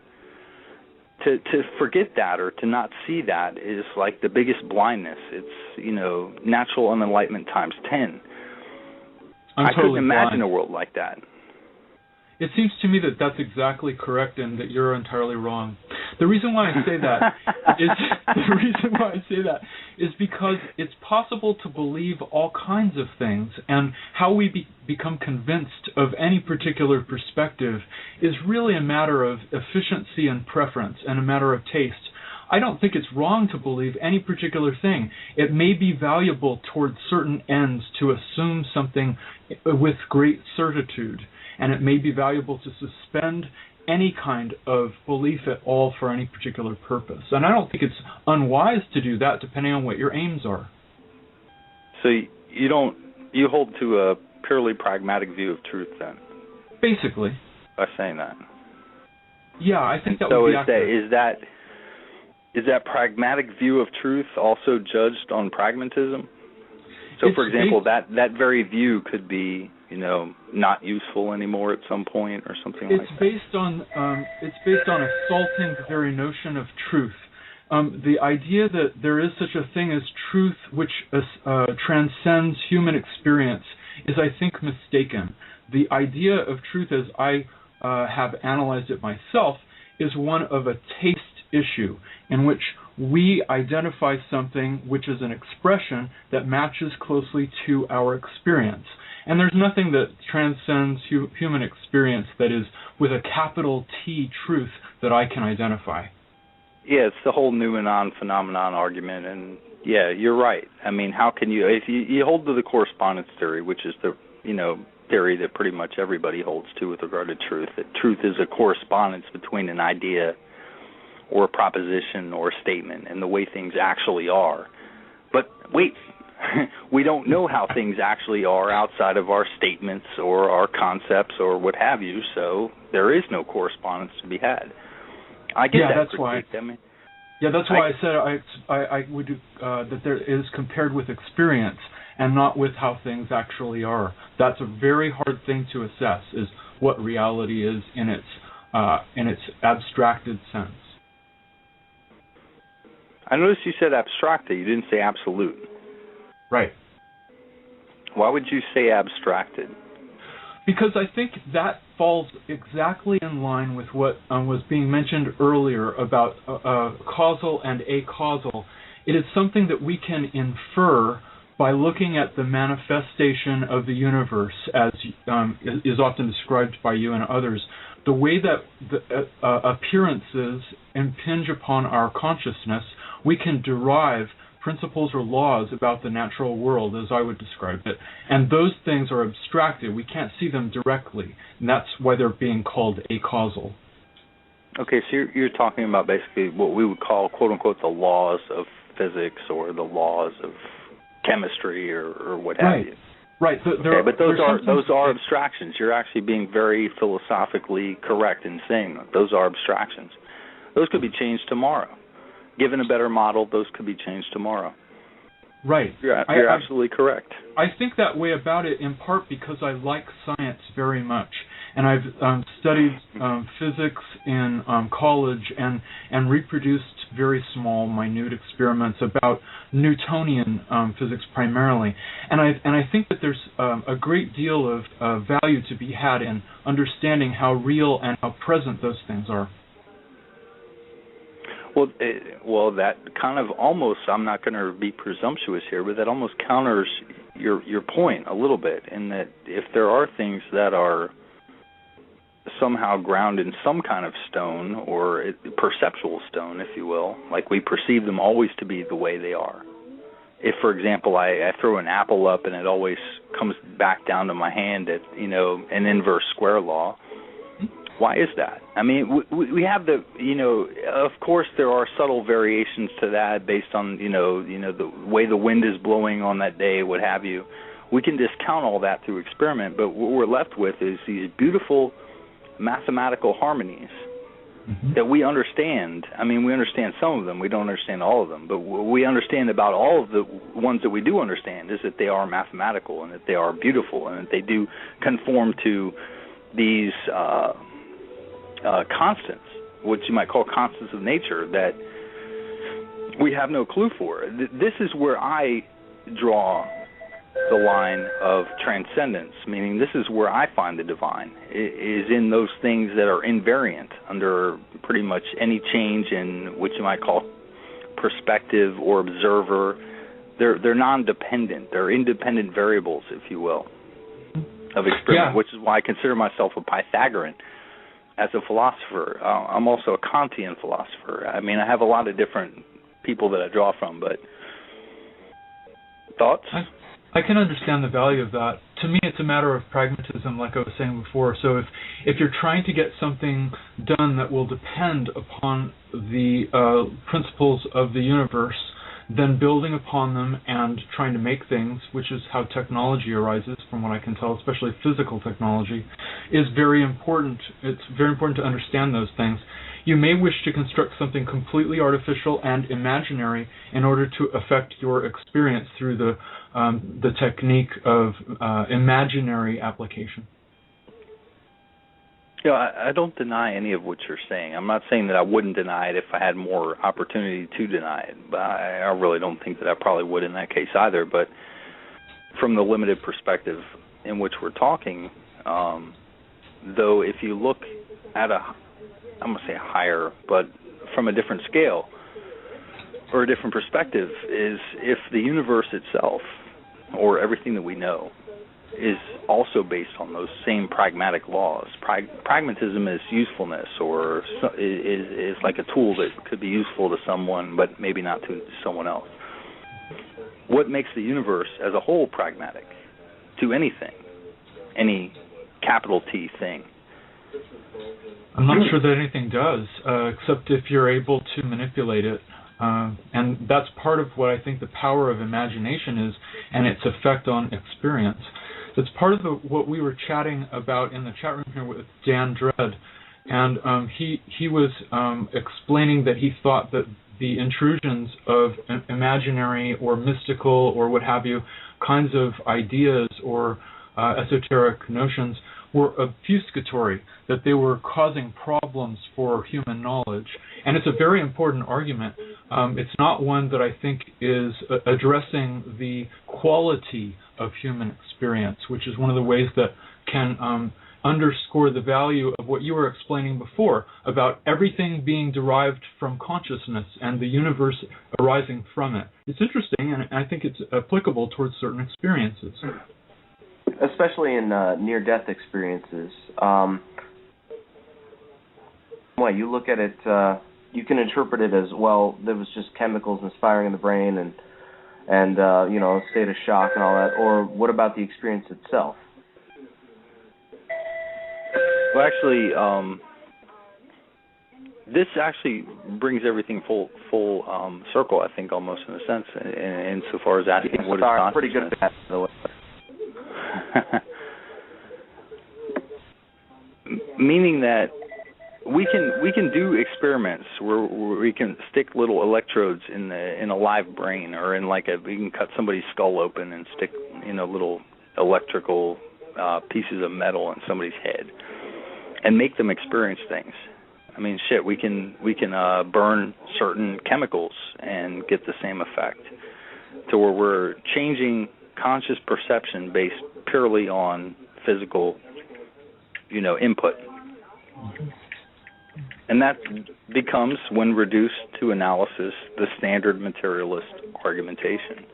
To forget that or to not see that is like the biggest blindness. It's, natural unenlightenment times 10. I couldn't imagine a world like that. It seems to me that that's exactly correct and that you're entirely wrong. The reason why I say that is because it's possible to believe all kinds of things, and how we become convinced of any particular perspective is really a matter of efficiency and preference and a matter of taste. I don't think it's wrong to believe any particular thing. It may be valuable towards certain ends to assume something with great certitude, and it may be valuable to suspend any kind of belief at all for any particular purpose. And I don't think it's unwise to do that depending on what your aims are. So you hold to a purely pragmatic view of truth then? Basically. By saying that. Yeah, I think that would be accurate. Is that pragmatic view of truth also judged on pragmatism? So, for example, that very view could be, not useful anymore at some point or something like that. It's based on assaulting the very notion of truth. The idea that there is such a thing as truth which transcends human experience is, I think, mistaken. The idea of truth, as I have analyzed it myself, is one of a taste issue in which we identify something which is an expression that matches closely to our experience. And there's nothing that transcends human experience that is with a capital T truth that I can identify. Yeah, it's the whole noumenon phenomenon argument, and Yeah, you're right. I mean, how can you, if you hold to the correspondence theory, which is the, theory that pretty much everybody holds to with regard to truth, that truth is a correspondence between an idea or a proposition or a statement and the way things actually are. But wait, we don't know how things actually are outside of our statements or our concepts or what have you, so there is no correspondence to be had. I get that. That's why. That's why I said I would that there is compared with experience and not with how things actually are. That's a very hard thing to assess, is what reality is in its abstracted sense. I noticed you said abstracted. You didn't say absolute. Right. Why would you say abstracted? Because I think that falls exactly in line with what was being mentioned earlier about causal and acausal. It is something that we can infer by looking at the manifestation of the universe, as is often described by you and others. The way that the appearances impinge upon our consciousness, we can derive principles or laws about the natural world, as I would describe it. And those things are abstracted. We can't see them directly. And that's why they're being called acausal. Okay, so you're talking about basically what we would call, quote-unquote, the laws of physics or the laws of chemistry or what have you. Right. But those are abstractions. You're actually being very philosophically correct in saying that. Those are abstractions. Those could be changed tomorrow. Given a better model, those could be changed tomorrow. Right. You're absolutely correct. I think that way about it in part because I like science very much. And I've studied physics in college and reproduced very small, minute experiments about Newtonian physics primarily. And I think that there's a great deal of value to be had in understanding how real and how present those things are. Well, that kind of almost, I'm not going to be presumptuous here, but that almost counters your point a little bit, in that if there are things that are somehow ground in some kind of stone, or perceptual stone, if you will, like we perceive them always to be the way they are. If, for example, I throw an apple up and it always comes back down to my hand at, an inverse square law, why is that? I mean, we have the, of course there are subtle variations to that based on, the way the wind is blowing on that day, what have you. We can discount all that through experiment, but what we're left with is these beautiful mathematical harmonies that we understand. I mean, we understand some of them. We don't understand all of them. But what we understand about all of the ones that we do understand is that they are mathematical and that they are beautiful and that they do conform to these constants, which you might call constants of nature, that we have no clue for. This is where I draw the line of transcendence, meaning this is where I find the divine, is in those things that are invariant under pretty much any change in what you might call perspective or observer. They're non-dependent. They're independent variables, if you will, of experiment, which is why I consider myself a Pythagorean as a philosopher. I'm also a Kantian philosopher. I mean, I have a lot of different people that I draw from, but thoughts? I can understand the value of that. To me, it's a matter of pragmatism, like I was saying before. So if you're trying to get something done that will depend upon the principles of the universe, then building upon them and trying to make things, which is how technology arises, from what I can tell, especially physical technology, is very important. It's very important to understand those things. You may wish to construct something completely artificial and imaginary in order to affect your experience through the technique of imaginary application. Yeah, I don't deny any of what you're saying. I'm not saying that I wouldn't deny it if I had more opportunity to deny it. But I really don't think that I probably would in that case either. But from the limited perspective in which we're talking, though, if you look at I'm going to say higher, but from a different scale or a different perspective, is if the universe itself, or everything that we know, is also based on those same pragmatic laws. Pragmatism is usefulness, or is like a tool that could be useful to someone, but maybe not to someone else. what makes the universe as a whole pragmatic to anything, any capital T thing? I'm not sure that anything does, except if you're able to manipulate it. And that's part of what I think the power of imagination is, and its effect on experience. It's part of what we were chatting about in the chat room here with Dan Dredd, and he was explaining that he thought that the intrusions of imaginary or mystical or what have you kinds of ideas or esoteric notions were obfuscatory, that they were causing problems for human knowledge. And it's a very important argument. It's not one that I think is addressing the quality of human experience, which is one of the ways that can underscore the value of what you were explaining before about everything being derived from consciousness and the universe arising from it. It's interesting, and I think it's applicable towards certain experiences. Especially in near-death experiences. You look at it, you can interpret it as, well, there was just chemicals misfiring in the brain and a state of shock and all that, or what about the experience itself? Well, actually, this actually brings everything full circle, I think, almost in a sense, insofar as asking what is consciousness. Pretty good at that, by the way. Meaning that we can do experiments where we can stick little electrodes in a live brain, or we can cut somebody's skull open and stick little electrical pieces of metal in somebody's head and make them experience things. I mean, shit, we can burn certain chemicals and get the same effect, to where we're changing conscious perception based purely on physical, input. And that becomes, when reduced to analysis, the standard materialist argumentation.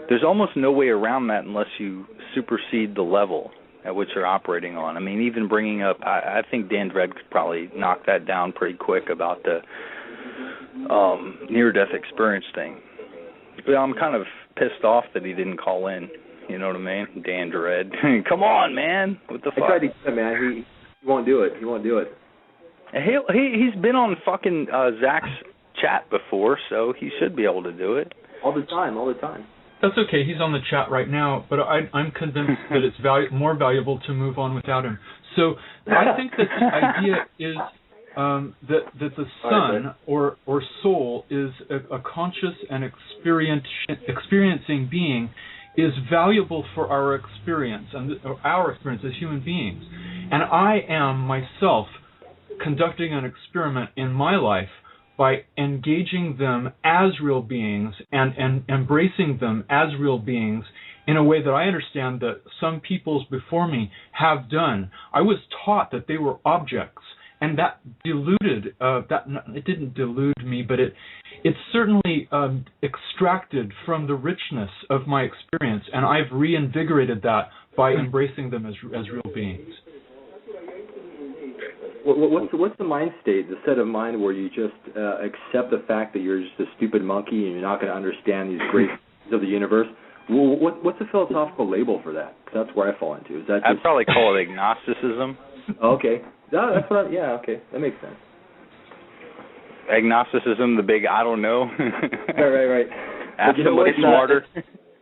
There's almost no way around that unless you supersede the level at which you're operating on. I mean, even bringing up, I think Dan Dredd could probably knock that down pretty quick about the near-death experience thing. But I'm kind of pissed off that he didn't call in. You know what I mean? Dan Dredd. Come on, man. What the fuck? I tried to get him, man. He won't do it. He won't do it. He's been on fucking Zach's chat before, so he should be able to do it. All the time. That's okay. He's on the chat right now, but I'm convinced that it's more valuable to move on without him. So I think that the idea is that the sun or soul is a conscious and experiencing being is valuable for our experience as human beings. And I am myself conducting an experiment in my life by engaging them as real beings and embracing them as real beings in a way that I understand that some peoples before me have done. I was taught that they were objects, and that diluted, it didn't delude me, but it certainly extracted from the richness of my experience, and I've reinvigorated that by embracing them as real beings. What's the mind state, the set of mind where you just accept the fact that you're just a stupid monkey and you're not going to understand these great of the universe? What's the philosophical label for that? 'Cause that's where I fall into. Is that I'd probably call it agnosticism. Okay. That's what okay. That makes sense. Agnosticism, the big I don't know. Right. Ask somebody smarter.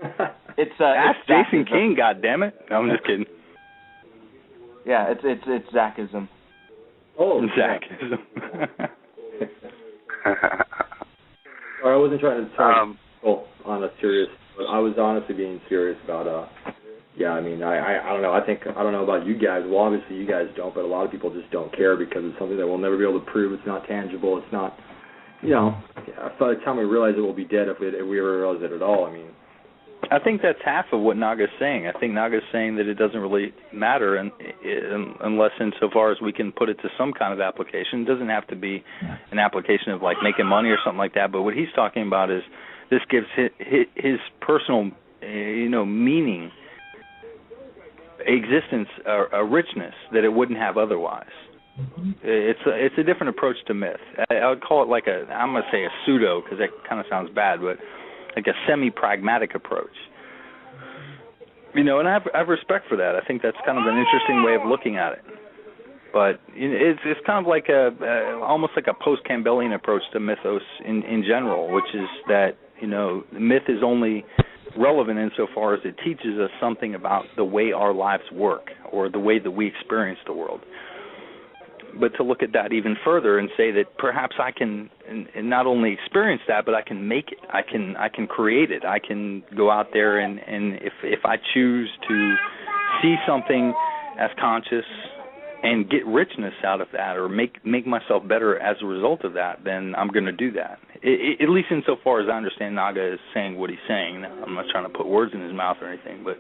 Ask Jason King, goddammit. No, I'm just kidding. Yeah, it's Zachism. Oh, Zachism. I wasn't trying to turn on a serious, but I was honestly being serious about I mean, I don't know. I don't know about you guys. Well, obviously you guys don't, but a lot of people just don't care because it's something that we'll never be able to prove. It's not tangible. It's not, by the time we realize it, we'll be dead if we ever realize it at all. I mean, I think that's half of what Naga's saying. I think Naga's saying that it doesn't really matter unless insofar as we can put it to some kind of application. It doesn't have to be an application of like making money or something like that. But what he's talking about is this gives his personal, meaning, existence, a richness that it wouldn't have otherwise. Mm-hmm. It's a different approach to myth. I would call it I'm going to say a pseudo because that kind of sounds bad, but like a semi-pragmatic approach. You know, and I have respect for that. I think that's kind of an interesting way of looking at it. But it's kind of like almost like a post-Campbellian approach to mythos in general, which is that, you know, myth is only relevant insofar as it teaches us something about the way our lives work or the way that we experience the world. But to look at that even further and say that perhaps I can and not only experience that, but I can make it. I can create it. I can go out there and if I choose to see something as conscious and get richness out of that, or make myself better as a result of that, then I'm going to do that. At least insofar as I understand Naga is saying what he's saying. I'm not trying to put words in his mouth or anything, but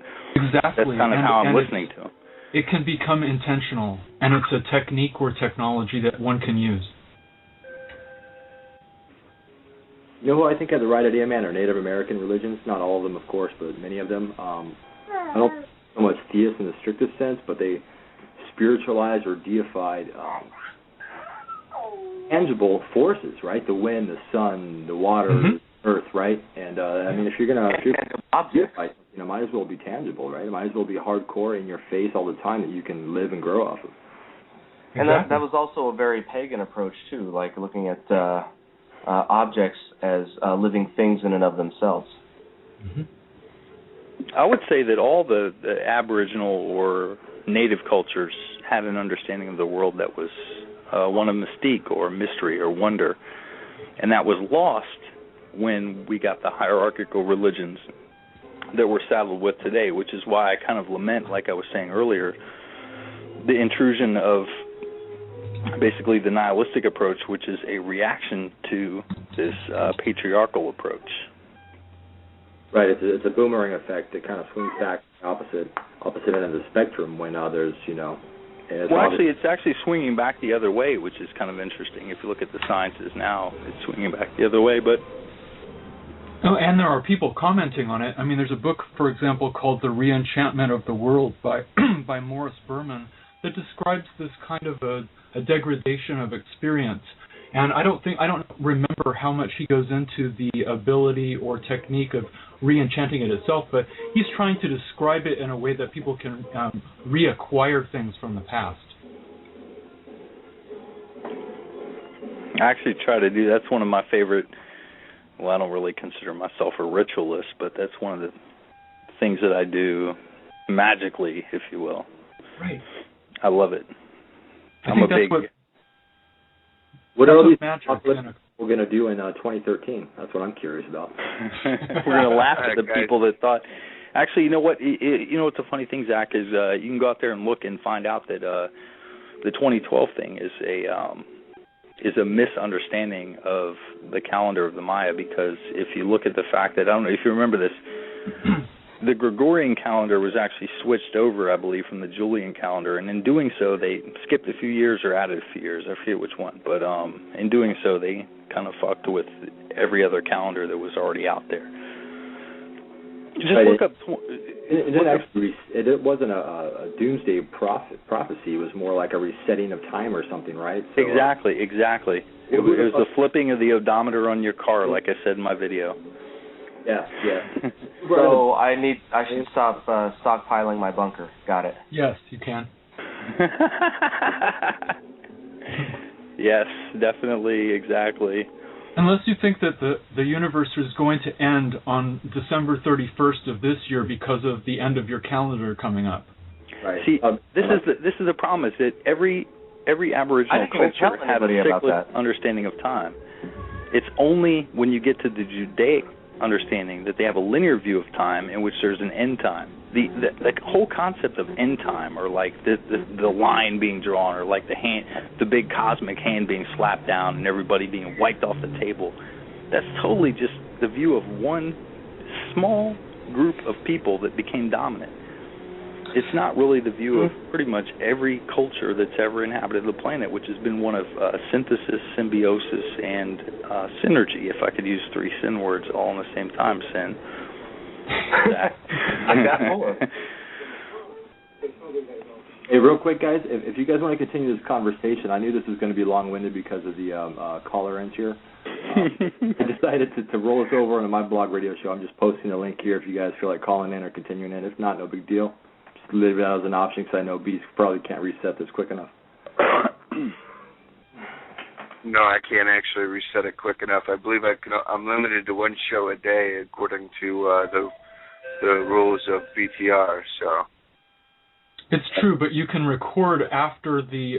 that's kind of how I'm listening to him. It can become intentional, and it's a technique or technology that one can use. You know who I think had the right idea, man, are Native American religions. Not all of them, of course, but many of them. I don't think so much theists in the strictest sense, but they spiritualized or deified tangible forces, right? The wind, the sun, the water, the earth, right? And I mean, if you're deify, you know, might as well be tangible, right? It might as well be hardcore in your face all the time that you can live and grow off of. And that was also a very pagan approach too, like looking at objects as living things in and of themselves. I would say that all the Aboriginal or Native cultures had an understanding of the world that was one of mystique or mystery or wonder, and that was lost when we got the hierarchical religions that we're saddled with today, which is why I kind of lament, like I was saying earlier, the intrusion of basically the nihilistic approach, which is a reaction to this patriarchal approach. Right, it's a boomerang effect that kind of swings back the opposite end of the spectrum when others, you know. It's actually swinging back the other way, which is kind of interesting. If you look at the sciences now, it's swinging back the other way, but... Oh, and there are people commenting on it. I mean, there's a book, for example, called The Reenchantment of the World by by Morris Berman that describes this kind of a degradation of experience. And I don't remember how much he goes into the ability or technique of re-enchanting it itself, but he's trying to describe it in a way that people can reacquire things from the past. I actually try to do, that's one of my favorite, well, I don't really consider myself a ritualist, but that's one of the things that I do magically, if you will. Right. I love it. What are these we're going to do in 2013? That's what I'm curious about. We're going to laugh at the people that thought... Actually, you know what? You know what's a funny thing, Zach, is you can go out there and look and find out that the 2012 thing is a misunderstanding of the calendar of the Maya, because if you look at the fact that, I don't know if you remember this, the Gregorian calendar was actually switched over, I believe, from the Julian calendar, and in doing so, they skipped a few years or added a few years. I forget which one, but in doing so, they kind of fucked with every other calendar that was already out there. Just look up. It wasn't a doomsday prophecy. It was more like a resetting of time or something, right? So, exactly. It was the flipping of the odometer on your car, like I said in my video. Yeah. So I should stop stockpiling my bunker. Got it. Yes, you can. Yes, definitely, exactly. Unless you think that the universe is going to end on December 31st of this year because of the end of your calendar coming up. Right. See, this is the problem, is that every Aboriginal culture had a cyclic understanding of time. It's only when you get to the Judaic understanding that they have a linear view of time in which there's an end time. The whole concept of end time, or like the line being drawn, or like the big cosmic hand being slapped down and everybody being wiped off the table, that's totally just the view of one small group of people that became dominant. It's not really the view of pretty much every culture that's ever inhabited the planet, which has been one of synthesis, symbiosis, and synergy, if I could use 3 sin words all in the same time, sin. I got more. Hey, real quick, guys, if you guys want to continue this conversation, I knew this was going to be long-winded because of the caller ins here. I decided to roll this over onto my blog radio show. I'm just posting a link here if you guys feel like calling in or continuing in. If not, no big deal. Just leave it out as an option because I know Beast probably can't reset this quick enough. No, I can't actually reset it quick enough. I believe I'm limited to one show a day according to the rules of BTR. So it's true, but you can record after the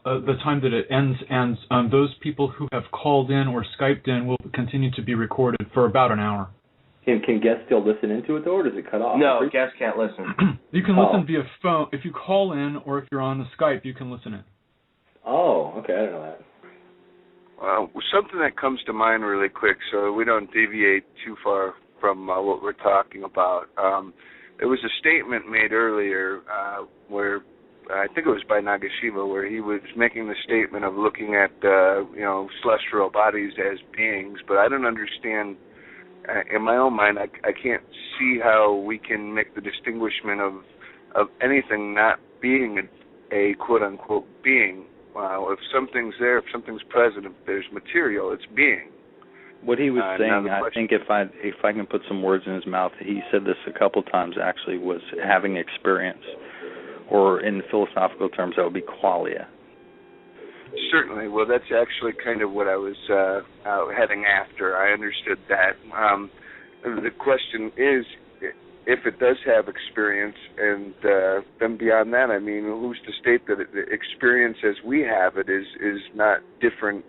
the time that it ends, and those people who have called in or Skyped in will continue to be recorded for about an hour. Can guests still listen into it though, or does it cut off? No, guests can't listen. You can listen via phone if you call in, or if you're on the Skype, you can listen in. Oh, okay, I didn't know that. Something that comes to mind really quick, so we don't deviate too far from what we're talking about. There was a statement made earlier where I think it was by Nagasiva, where he was making the statement of looking at celestial bodies as beings, but I don't understand. In my own mind, I can't see how we can make the distinguishment of anything not being a quote unquote being. If something's there, if something's present, if there's material, it's being. What he was saying, I think if I can put some words in his mouth, he said this a couple times actually, was having experience, or in philosophical terms, that would be qualia. Certainly. Well, that's actually kind of what I was heading after. I understood that. The question is, if it does have experience, and then beyond that, I mean, who's to state that the experience as we have it is not different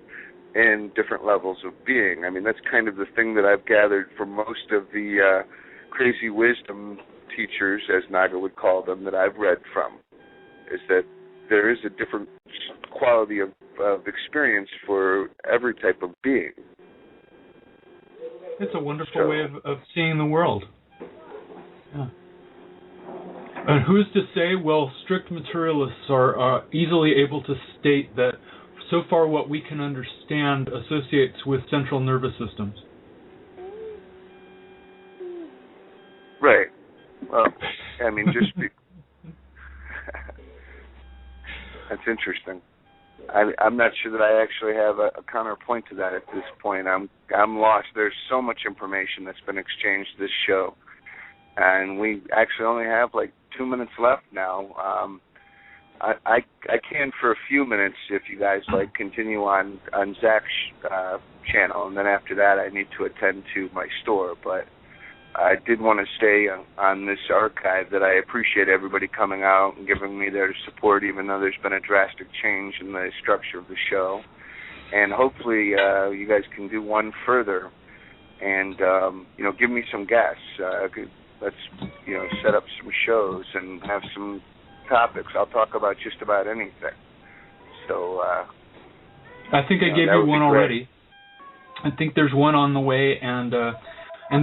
in different levels of being? I mean, that's kind of the thing that I've gathered from most of the crazy wisdom teachers, as Naga would call them, that I've read from, is that there is a different quality of experience for every type of being. It's a wonderful way of seeing the world. Yeah. And who's to say? Well, strict materialists are easily able to state that so far what we can understand associates with central nervous systems. Right. Well, I mean, that's interesting. I'm not sure that I actually have a counterpoint to that at this point. I'm lost. There's so much information that's been exchanged this show. And we actually only have like 2 minutes left now. I can for a few minutes if you guys like continue on Zach's channel, and then after that I need to attend to my store. But I did want to stay on this archive that I appreciate everybody coming out and giving me their support, even though there's been a drastic change in the structure of the show. And hopefully you guys can do one further and give me some guests. Let's set up some shows and have some topics. I'll talk about just about anything. So I think I gave you one already. I think there's one on the way, and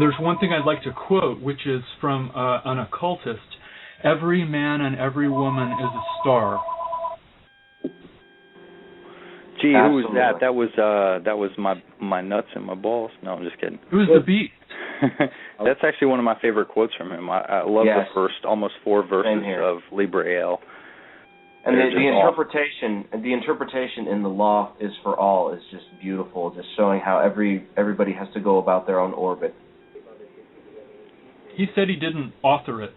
there's one thing I'd like to quote, which is from an occultist: "Every man and every woman is a star." Gee, who was that? That was my nuts and my balls. No, I'm just kidding. Who's the beat? That's actually one of my favorite quotes from him. I love the first almost 4 verses of Libre Ale. And the interpretation in the law is for all is just beautiful, just showing how everybody has to go about their own orbit. He said he didn't author it.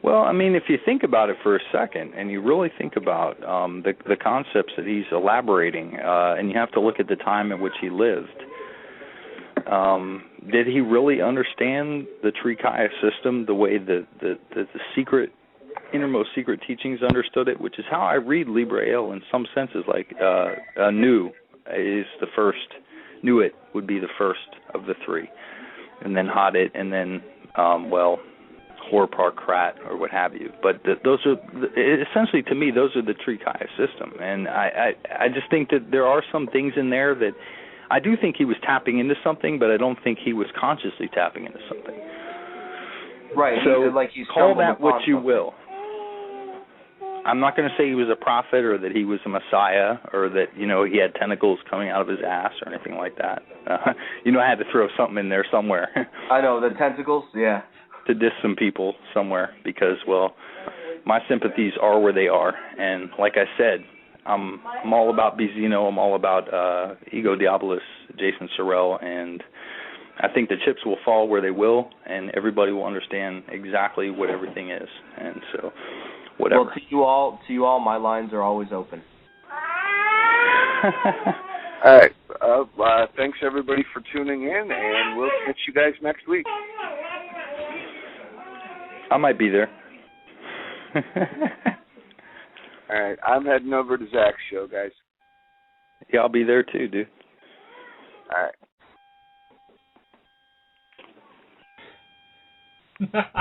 Well, I mean, if you think about it for a second, and you really think about the concepts that he's elaborating, and you have to look at the time in which he lived, did he really understand the Trikaya system the way the innermost secret teachings understood it, which is how I read Libre Ale in some senses, like Nu is the first, Nuit would be the first of the 3, and then Hadit, and then, Horpar Krat, or what have you. But those are, essentially to me, those are the Trikaya system. And I just think that there are some things in there that I do think he was tapping into something, but I don't think he was consciously tapping into something. Right. So he's call that what you will. I'm not going to say he was a prophet or that he was a messiah or that, he had tentacles coming out of his ass or anything like that. I had to throw something in there somewhere. I know, the tentacles, yeah. To diss some people somewhere because, my sympathies are where they are. And like I said, I'm all about Bizino. I'm all about Ego Diabolus, Jason Sorrell, and I think the chips will fall where they will, and everybody will understand exactly what everything is. And so, whatever. Well, to you all, my lines are always open. All right. Thanks everybody for tuning in, and we'll catch you guys next week. I might be there. All right. I'm heading over to Zach's show, guys. Yeah, I'll be there too, dude. All right.